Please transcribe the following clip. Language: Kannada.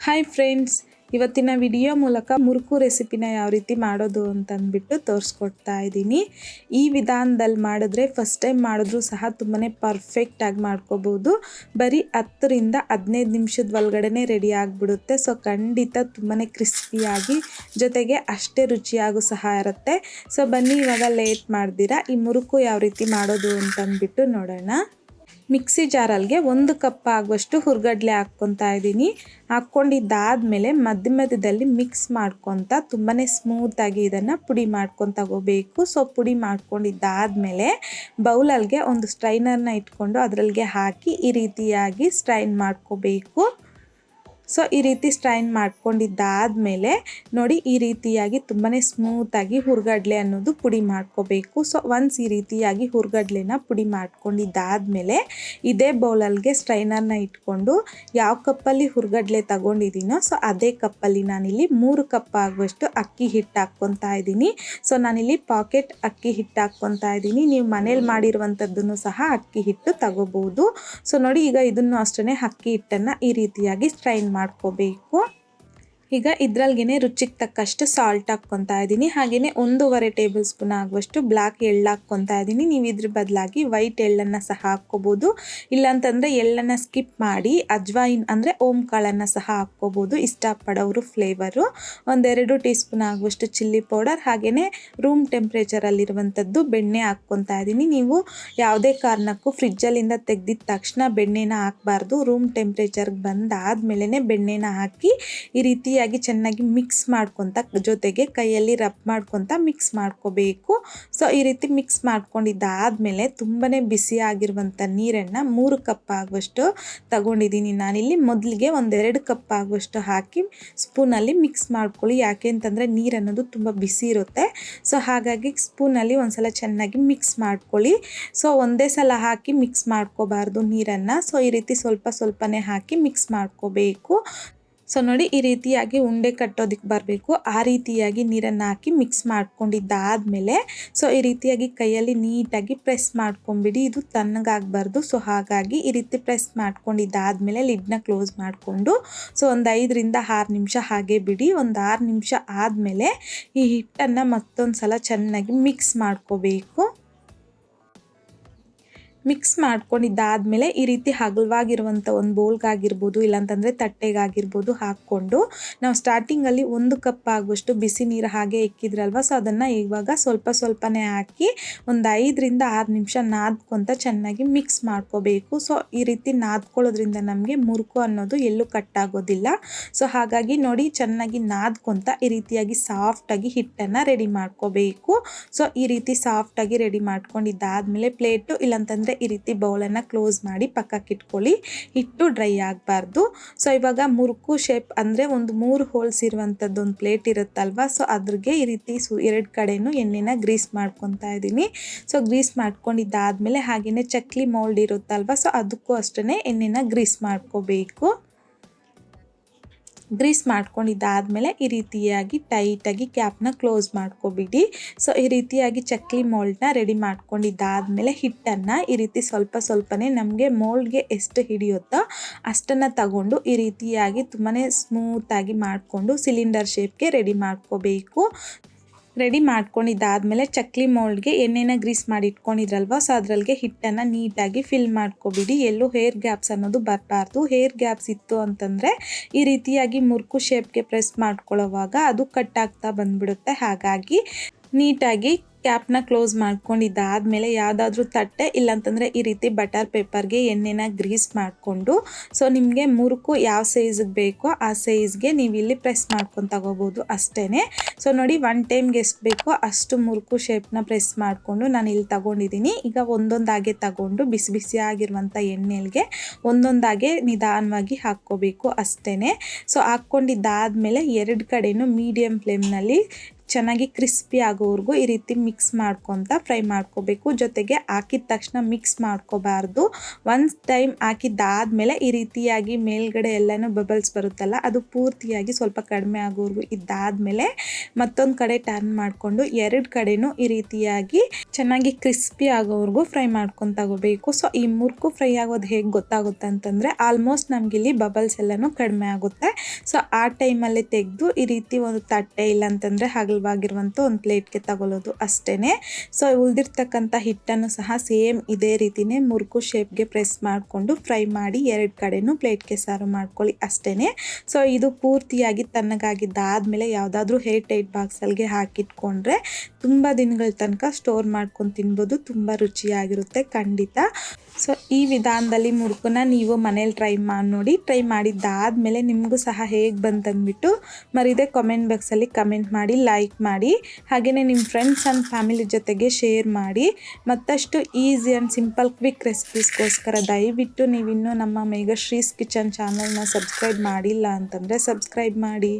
ಹಾಯ್ ಫ್ರೆಂಡ್ಸ್, ಇವತ್ತಿನ ವಿಡಿಯೋ ಮೂಲಕ ಮುರುಕು ರೆಸಿಪಿನ ಯಾವ ರೀತಿ ಮಾಡೋದು ಅಂತಂದ್ಬಿಟ್ಟು ತೋರಿಸ್ಕೊಡ್ತಾ ಇದ್ದೀನಿ. ಈ ವಿಧಾನದಲ್ಲಿ ಮಾಡಿದ್ರೆ ಫಸ್ಟ್ ಟೈಮ್ ಮಾಡಿದ್ರೂ ಸಹ ತುಂಬಾ ಪರ್ಫೆಕ್ಟಾಗಿ ಮಾಡ್ಕೋಬೋದು. ಬರೀ 10 ರಿಂದ 15 ನಿಮಿಷದ ಒಳಗಡೆ ರೆಡಿ ಆಗಿಬಿಡುತ್ತೆ. ಸೊ ಖಂಡಿತ ತುಂಬಾ ಕ್ರಿಸ್ಪಿಯಾಗಿ ಜೊತೆಗೆ ಅಷ್ಟೇ ರುಚಿಯಾಗೂ ಸಹ ಇರುತ್ತೆ. ಸೊ ಬನ್ನಿ ಇವಾಗ ಲೇಟ್ ಮಾಡ್ದಿರಾ ಈ ಮುರುಕು ಯಾವ ರೀತಿ ಮಾಡೋದು ಅಂತಂದ್ಬಿಟ್ಟು ನೋಡೋಣ. ಮಿಕ್ಸಿ ಜಾರಲ್ಗೆ 1 ಕಪ್ ಆಗುವಷ್ಟು ಹುರ್ಗಡ್ಲೆ ಹಾಕ್ಕೊತಾ ಇದ್ದೀನಿ. ಹಾಕ್ಕೊಂಡಿದ್ದಾದಮೇಲೆ ಮಧ್ಯದಲ್ಲಿ ಮಿಕ್ಸ್ ಮಾಡ್ಕೊತ ತುಂಬಾ ಸ್ಮೂತಾಗಿ ಇದನ್ನು ಪುಡಿ ಮಾಡ್ಕೊಂಡು ತಗೋಬೇಕು. ಸೊ ಪುಡಿ ಮಾಡ್ಕೊಂಡಿದ್ದಾದಮೇಲೆ ಬೌಲಲ್ಗೆ ಒಂದು ಸ್ಟ್ರೈನರ್ನ ಇಟ್ಕೊಂಡು ಅದರಲ್ಲಿಗೆ ಹಾಕಿ ಈ ರೀತಿಯಾಗಿ ಸ್ಟ್ರೈನ್ ಮಾಡ್ಕೋಬೇಕು. ಸೊ ಈ ರೀತಿ ಸ್ಟ್ರೈನ್ ಮಾಡ್ಕೊಂಡಿದ್ದಾದಮೇಲೆ ನೋಡಿ, ಈ ರೀತಿಯಾಗಿ ತುಂಬಾ ಸ್ಮೂತಾಗಿ ಹುರ್ಗಡ್ಲೆ ಅನ್ನೋದು ಪುಡಿ ಮಾಡ್ಕೋಬೇಕು. ಸೊ ಒನ್ಸ್ ಈ ರೀತಿಯಾಗಿ ಹುರ್ಗಡ್ಲೆನ ಪುಡಿ ಮಾಡ್ಕೊಂಡಿದ್ದಾದಮೇಲೆ ಇದೇ ಬೌಲಲ್ಗೆ ಸ್ಟ್ರೈನರ್ನ ಇಟ್ಕೊಂಡು ಯಾವ ಕಪ್ಪಲ್ಲಿ ಹುರ್ಗಡ್ಲೆ ತಗೊಂಡಿದ್ದೀನೋ ಸೊ ಅದೇ ಕಪ್ಪಲ್ಲಿ ನಾನಿಲ್ಲಿ 3 ಕಪ್ ಆಗುವಷ್ಟು ಅಕ್ಕಿ ಹಿಟ್ಟು ಹಾಕ್ಕೊತಾ ಇದ್ದೀನಿ. ಸೊ ನಾನಿಲ್ಲಿ ಪಾಕೆಟ್ ಅಕ್ಕಿ ಹಿಟ್ಟು ಹಾಕ್ಕೊತಾ ಇದ್ದೀನಿ. ನೀವು ಮನೇಲಿ ಮಾಡಿರುವಂಥದ್ದನ್ನು ಸಹ ಅಕ್ಕಿ ಹಿಟ್ಟು ತಗೋಬಹುದು. ಸೊ ನೋಡಿ, ಈಗ ಇದನ್ನು ಅಷ್ಟೇ ಅಕ್ಕಿ ಹಿಟ್ಟನ್ನು ಈ ರೀತಿಯಾಗಿ ಸ್ಟ್ರೈನ್ ಮಾಡ್ಕೋಬೇಕು. ಈಗ ಇದ್ರಲ್ಗೆ ರುಚಿಗೆ ತಕ್ಕಷ್ಟು ಸಾಲ್ಟ್ ಹಾಕ್ಕೊತಾ ಇದ್ದೀನಿ. ಹಾಗೆಯೇ 1.5 ಟೇಬಲ್ ಸ್ಪೂನ್ ಆಗುವಷ್ಟು ಬ್ಲ್ಯಾಕ್ ಎಳ್ಳು ಹಾಕ್ಕೊತಾ ಇದ್ದೀನಿ. ನೀವು ಇದ್ರ ಬದಲಾಗಿ ವೈಟ್ ಎಳ್ಳನ್ನು ಸಹ ಹಾಕ್ಕೋಬೋದು. ಇಲ್ಲಾಂತಂದರೆ ಎಳ್ಳನ್ನು ಸ್ಕಿಪ್ ಮಾಡಿ ಅಜ್ವಾಯಿನ್ ಅಂದರೆ ಓಂ ಕಾಳನ್ನು ಸಹ ಹಾಕ್ಕೋಬೋದು, ಇಷ್ಟಪಡೋರು ಫ್ಲೇವರು. 1-2 ಟೀ ಸ್ಪೂನ್ ಆಗುವಷ್ಟು ಚಿಲ್ಲಿ ಪೌಡರ್, ಹಾಗೆಯೇ ರೂಮ್ ಟೆಂಪ್ರೇಚರಲ್ಲಿರುವಂಥದ್ದು ಬೆಣ್ಣೆ ಹಾಕ್ಕೊತಾ ಇದ್ದೀನಿ. ನೀವು ಯಾವುದೇ ಕಾರಣಕ್ಕೂ ಫ್ರಿಜ್ಜಲ್ಲಿಂದ ತೆಗೆದಿದ್ದ ತಕ್ಷಣ ಬೆಣ್ಣೆನ ಹಾಕಬಾರ್ದು. ರೂಮ್ ಟೆಂಪ್ರೇಚರ್ಗೆ ಬಂದಾದಮೇಲೆ ಬೆಣ್ಣೆನ ಹಾಕಿ ಈ ರೀತಿ ಚೆನ್ನಾಗಿ ಮಿಕ್ಸ್ ಮಾಡ್ಕೊತ ಜೊತೆಗೆ ಕೈಯಲ್ಲಿ ರಬ್ ಮಾಡ್ಕೊತ ಮಿಕ್ಸ್ ಮಾಡ್ಕೋಬೇಕು. ಸೊ ಈ ರೀತಿ ಮಿಕ್ಸ್ ಮಾಡ್ಕೊಂಡಿದ್ದಾದಮೇಲೆ ತುಂಬಾ ಬಿಸಿ ಆಗಿರುವಂಥ ನೀರನ್ನು 3 ಕಪ್ ಆಗುವಷ್ಟು ತಗೊಂಡಿದ್ದೀನಿ ನಾನಿಲ್ಲಿ. ಮೊದಲಿಗೆ 1-2 ಕಪ್ ಆಗುವಷ್ಟು ಹಾಕಿ ಸ್ಪೂನಲ್ಲಿ ಮಿಕ್ಸ್ ಮಾಡ್ಕೊಳ್ಳಿ. ಯಾಕೆ ಅಂತಂದರೆ ನೀರು ಅನ್ನೋದು ತುಂಬ ಬಿಸಿ ಇರುತ್ತೆ. ಸೊ ಹಾಗಾಗಿ ಸ್ಪೂನಲ್ಲಿ ಒಂದ್ಸಲ ಚೆನ್ನಾಗಿ ಮಿಕ್ಸ್ ಮಾಡ್ಕೊಳ್ಳಿ. ಸೊ ಒಂದೇ ಸಲ ಹಾಕಿ ಮಿಕ್ಸ್ ಮಾಡ್ಕೋಬಾರ್ದು ನೀರನ್ನು. ಸೊ ಈ ರೀತಿ ಸ್ವಲ್ಪನೇ ಹಾಕಿ ಮಿಕ್ಸ್ ಮಾಡ್ಕೋಬೇಕು. ಸೊ ನೋಡಿ, ಈ ರೀತಿಯಾಗಿ ಉಂಡೆ ಕಟ್ಟೋದಕ್ಕೆ ಬರಬೇಕು. ಆ ರೀತಿಯಾಗಿ ನೀರನ್ನು ಹಾಕಿ ಮಿಕ್ಸ್ ಮಾಡ್ಕೊಂಡಿದ್ದಾದಮೇಲೆ ಸೊ ಈ ರೀತಿಯಾಗಿ ಕೈಯಲ್ಲಿ ನೀಟಾಗಿ ಪ್ರೆಸ್ ಮಾಡ್ಕೊಂಬಿಡಿ. ಇದು ತಣ್ಣಗಾಗಬಾರ್ದು. ಸೊ ಹಾಗಾಗಿ ಈ ರೀತಿ ಪ್ರೆಸ್ ಮಾಡ್ಕೊಂಡಿದ್ದಾದಮೇಲೆ ಲಿಡ್ನ ಕ್ಲೋಸ್ ಮಾಡಿಕೊಂಡು ಸೊ ಒಂದು 5 ರಿಂದ 6 ನಿಮಿಷ ಹಾಗೆ ಬಿಡಿ. ಒಂದು 6 ನಿಮಿಷ ಆದಮೇಲೆ ಈ ಹಿಟ್ಟನ್ನು ಮತ್ತೊಂದು ಸಲ ಚೆನ್ನಾಗಿ ಮಿಕ್ಸ್ ಮಾಡ್ಕೋಬೇಕು. ಮಿಕ್ಸ್ ಮಾಡ್ಕೊಂಡಿದ್ದಾದಮೇಲೆ ಈ ರೀತಿ ಹಗಲವಾಗಿರುವಂಥ ಒಂದು ಬೌಲ್ಗಾಗಿರ್ಬೋದು, ಇಲ್ಲಾಂತಂದರೆ ತಟ್ಟೆಗಾಗಿರ್ಬೋದು ಹಾಕ್ಕೊಂಡು ನಾವು ಸ್ಟಾರ್ಟಿಂಗಲ್ಲಿ 1 ಕಪ್ ಆಗುವಷ್ಟು ಬಿಸಿ ನೀರು ಹಾಗೆ ಇಕ್ಕಿದ್ರಲ್ವ, ಸೊ ಅದನ್ನು ಇವಾಗ ಸ್ವಲ್ಪನೇ ಹಾಕಿ ಒಂದು 5 ರಿಂದ 6 ನಿಮಿಷ ನಾದ್ಕೊತ ಚೆನ್ನಾಗಿ ಮಿಕ್ಸ್ ಮಾಡ್ಕೋಬೇಕು. ಸೊ ಈ ರೀತಿ ನಾದ್ಕೊಳ್ಳೋದ್ರಿಂದ ನಮಗೆ ಮುರುಕು ಅನ್ನೋದು ಎಲ್ಲೂ ಕಟ್ಟಾಗೋದಿಲ್ಲ. ಸೊ ಹಾಗಾಗಿ ನೋಡಿ, ಚೆನ್ನಾಗಿ ನಾದ್ಕೊತ ಈ ರೀತಿಯಾಗಿ ಸಾಫ್ಟಾಗಿ ಹಿಟ್ಟನ್ನು ರೆಡಿ ಮಾಡ್ಕೋಬೇಕು. ಸೊ ಈ ರೀತಿ ಸಾಫ್ಟಾಗಿ ರೆಡಿ ಮಾಡ್ಕೊಂಡಿದ್ದಾದಮೇಲೆ ಪ್ಲೇಟು ಇಲ್ಲಾಂತಂದರೆ ಈ ರೀತಿ ಬೌಲನ್ನು ಕ್ಲೋಸ್ ಮಾಡಿ ಪಕ್ಕಕ್ಕೆ ಇಟ್ಕೊಳ್ಳಿ. ಹಿಟ್ಟು ಡ್ರೈ ಆಗಬಾರ್ದು. ಸೊ ಇವಾಗ ಮುರುಕು ಶೇಪ್ ಅಂದರೆ ಒಂದು 3 ಹೋಲ್ಸ್ ಇರುವಂಥದ್ದು ಒಂದು ಪ್ಲೇಟ್ ಇರುತ್ತಲ್ವ, ಸೊ ಅದ್ರಿಗೆ ಈ ರೀತಿ 2 ಕಡೆನೂ ಎಣ್ಣೆನ ಗ್ರೀಸ್ ಮಾಡ್ಕೊತಾ ಇದ್ದೀನಿ. ಸೊ ಗ್ರೀಸ್ ಮಾಡ್ಕೊಂಡಿದ್ದಾದಮೇಲೆ ಹಾಗೆಯೇ ಚಕ್ಲಿ ಮೋಲ್ಡ್ ಇರುತ್ತಲ್ವ, ಸೊ ಅದಕ್ಕೂ ಅಷ್ಟೇ ಎಣ್ಣೆನ ಗ್ರೀಸ್ ಮಾಡ್ಕೋಬೇಕು. ಗ್ರೀಸ್ ಮಾಡ್ಕೊಂಡಿದ್ದಾದಮೇಲೆ ಈ ರೀತಿಯಾಗಿ ಟೈಟಾಗಿ ಕ್ಯಾಪ್ನ ಕ್ಲೋಸ್ ಮಾಡ್ಕೊಬಿಡಿ. ಸೊ ಈ ರೀತಿಯಾಗಿ ಚಕ್ಲಿ ಮೋಲ್ಡ್ನ ರೆಡಿ ಮಾಡ್ಕೊಂಡಿದ್ದಾದಮೇಲೆ ಹಿಟ್ಟನ್ನು ಈ ರೀತಿ ಸ್ವಲ್ಪನೇ ನಮಗೆ ಮೋಲ್ಡ್ಗೆ ಎಷ್ಟು ಹಿಡಿಯುತ್ತೋ ಅಷ್ಟನ್ನು ತಗೊಂಡು ಈ ರೀತಿಯಾಗಿ ತುಂಬಾ ಸ್ಮೂತಾಗಿ ಮಾಡಿಕೊಂಡು ಸಿಲಿಂಡರ್ ಶೇಪ್ಗೆ ರೆಡಿ ಮಾಡ್ಕೋಬೇಕು. ರೆಡಿ ಮಾಡ್ಕೊಂಡಿದ್ದಾದಮೇಲೆ ಚಕ್ಲಿ ಮೋಲ್ಡ್ಗೆ ಎಣ್ಣೆನ ಗ್ರೀಸ್ ಮಾಡಿ ಇಟ್ಕೊಂಡಿದ್ರಲ್ವ, ಸೊ ಅದರಲ್ಲಿಗೆ ಹಿಟ್ಟನ್ನು ನೀಟಾಗಿ ಫಿಲ್ ಮಾಡ್ಕೊಬಿಡಿ. ಎಲ್ಲೂ ಹೇರ್ ಗ್ಯಾಪ್ಸ್ ಅನ್ನೋದು ಬರಬಾರ್ದು. ಹೇರ್ ಗ್ಯಾಪ್ಸ್ ಇತ್ತು ಅಂತಂದರೆ ಈ ರೀತಿಯಾಗಿ ಮುರುಕು ಶೇಪ್ಗೆ ಪ್ರೆಸ್ ಮಾಡ್ಕೊಳ್ಳೋವಾಗ ಅದು ಕಟ್ಟಾಗ್ತಾ ಬಂದ್ಬಿಡುತ್ತೆ. ಹಾಗಾಗಿ ನೀಟಾಗಿ ಕ್ಯಾಪ್ನ ಕ್ಲೋಸ್ ಮಾಡ್ಕೊಂಡಿದ್ದಾದಮೇಲೆ ಯಾವುದಾದ್ರೂ ತಟ್ಟೆ ಇಲ್ಲಾಂತಂದರೆ ಈ ರೀತಿ ಬಟರ್ ಪೇಪರ್ಗೆ ಎಣ್ಣೆನ ಗ್ರೀಸ್ ಮಾಡಿಕೊಂಡು ಸೊ ನಿಮಗೆ ಮುರುಕು ಯಾವ ಸೈಜಿಗೆ ಬೇಕೋ ಆ ಸೈಜ್ಗೆ ನೀವು ಇಲ್ಲಿ ಪ್ರೆಸ್ ಮಾಡ್ಕೊಂಡು ತಗೋಬೋದು ಅಷ್ಟೇ. ಸೊ ನೋಡಿ, 1 ಟೈಮ್ಗೆ ಎಷ್ಟು ಬೇಕೋ ಅಷ್ಟು ಮುರುಕು ಶೇಪ್ನ ಪ್ರೆಸ್ ಮಾಡಿಕೊಂಡು ನಾನು ಇಲ್ಲಿ ತಗೊಂಡಿದ್ದೀನಿ. ಈಗ ಒಂದೊಂದಾಗೆ ತಗೊಂಡು ಬಿಸಿ ಆಗಿರುವಂಥ ಎಣ್ಣೆಗೆ ಒಂದೊಂದಾಗೆ ನಿಧಾನವಾಗಿ ಹಾಕ್ಕೋಬೇಕು ಅಷ್ಟೇ. ಸೊ ಹಾಕ್ಕೊಂಡಿದ್ದಾದಮೇಲೆ 2 ಕಡೆನೂ ಮೀಡಿಯಮ್ ಫ್ಲೇಮ್ನಲ್ಲಿ ಚೆನ್ನಾಗಿ ಕ್ರಿಸ್ಪಿ ಆಗೋವರೆಗೂ ಈ ರೀತಿ ಮಿಕ್ಸ್ ಮಾಡ್ಕೊತ ಫ್ರೈ ಮಾಡ್ಕೋಬೇಕು. ಜೊತೆಗೆ ಹಾಕಿದ ತಕ್ಷಣ ಮಿಕ್ಸ್ ಮಾಡ್ಕೋಬಾರ್ದು. ಒಂದು ಟೈಮ್ ಹಾಕಿದ್ದಾದಮೇಲೆ ಈ ರೀತಿಯಾಗಿ ಮೇಲ್ಗಡೆ ಎಲ್ಲನೂ ಬಬಲ್ಸ್ ಬರುತ್ತಲ್ಲ, ಅದು ಪೂರ್ತಿಯಾಗಿ ಸ್ವಲ್ಪ ಕಡಿಮೆ ಆಗೋವರೆಗೂ ಇದ್ದಾದಮೇಲೆ ಮತ್ತೊಂದು ಕಡೆ ಟರ್ನ್ ಮಾಡಿಕೊಂಡು 2 ಕಡೆನೂ ಈ ರೀತಿಯಾಗಿ ಚೆನ್ನಾಗಿ ಕ್ರಿಸ್ಪಿ ಆಗೋವರೆಗೂ ಫ್ರೈ ಮಾಡ್ಕೊಂಡು ತಗೋಬೇಕು. ಸೊ ಈ ಮುರುಕು ಫ್ರೈ ಆಗೋದು ಹೇಗೆ ಗೊತ್ತಾಗುತ್ತೆ ಅಂತಂದರೆ, ಆಲ್ಮೋಸ್ಟ್ ನಮಗಿಲ್ಲಿ ಬಬಲ್ಸ್ ಎಲ್ಲನೂ ಕಡಿಮೆ ಆಗುತ್ತೆ. ಸೊ ಆ ಟೈಮಲ್ಲಿ ತೆಗೆದು ಈ ರೀತಿ ಒಂದು ತಟ್ಟೆ ಇಲ್ಲಾಂತಂದರೆ ಅಗಲವಾಗಿರುವಂಥ ಒಂದು ಪ್ಲೇಟ್ಗೆ ತಗೊಳ್ಳೋದು ಅಷ್ಟೇ. ಸೊ ಉಳಿದಿರ್ತಕ್ಕಂಥ ಹಿಟ್ಟನ್ನು ಸಹ ಸೇಮ್ ಇದೇ ರೀತಿಯೇ ಮುರುಕು ಶೇಪ್ಗೆ ಪ್ರೆಸ್ ಮಾಡಿಕೊಂಡು ಫ್ರೈ ಮಾಡಿ 2 ಕಡೆನೂ ಪ್ಲೇಟ್ಗೆ ಸರ್ವ್ ಮಾಡ್ಕೊಳ್ಳಿ ಅಷ್ಟೇ. ಸೊ ಇದು ಪೂರ್ತಿಯಾಗಿ ತಣ್ಣಗಾಗಿದ್ದಾದಮೇಲೆ ಯಾವುದಾದ್ರೂ ಏರ್ ಟೈಟ್ ಬಾಕ್ಸಲ್ಗೆ ಹಾಕಿಟ್ಕೊಂಡ್ರೆ ತುಂಬ ದಿನಗಳ ತನಕ ಸ್ಟೋರ್ ಮಾಡ್ಕೊಂಡು ತಿನ್ಬೋದು. ತುಂಬ ರುಚಿಯಾಗಿರುತ್ತೆ ಖಂಡಿತ. ಸೊ ಈ ವಿಧಾನದಲ್ಲಿ ಮುರುಕನ್ನ ನೀವು ಮನೇಲಿ ಟ್ರೈ ಮಾಡಿ ನೋಡಿ. ಟ್ರೈ ಮಾಡಿದ್ದಾದಮೇಲೆ ನಿಮಗೂ ಸಹ ಹೇಗೆ ಬಂತಂದ್ಬಿಟ್ಟು ಮರೀದೆ ಕಾಮೆಂಟ್ ಬಾಕ್ಸಲ್ಲಿ ಕಮೆಂಟ್ ಮಾಡಿ, ಲೈಕ್ ಮಾಡಿ. ಹಾಗೆಯೇ ನಿಮ್ಮ ಫ್ರೆಂಡ್ಸ್ ಆ್ಯಂಡ್ ಫ್ಯಾಮಿಲಿ ಜೊತೆಗೆ ಶೇರ್ ಮಾಡಿ. ಮತ್ತಷ್ಟು ಈಸಿ ಆ್ಯಂಡ್ ಸಿಂಪಲ್ ಕ್ವಿಕ್ ರೆಸಿಪೀಸ್ಗೋಸ್ಕರ ದಯವಿಟ್ಟು ನೀವಿನ್ನೂ ನಮ್ಮ ಮೇಘಶ್ರೀಸ್ ಕಿಚನ್ ಚಾನಲ್ನ ಸಬ್ಸ್ಕ್ರೈಬ್ ಮಾಡಿಲ್ಲ ಅಂತಂದರೆ ಸಬ್ಸ್ಕ್ರೈಬ್ ಮಾಡಿ.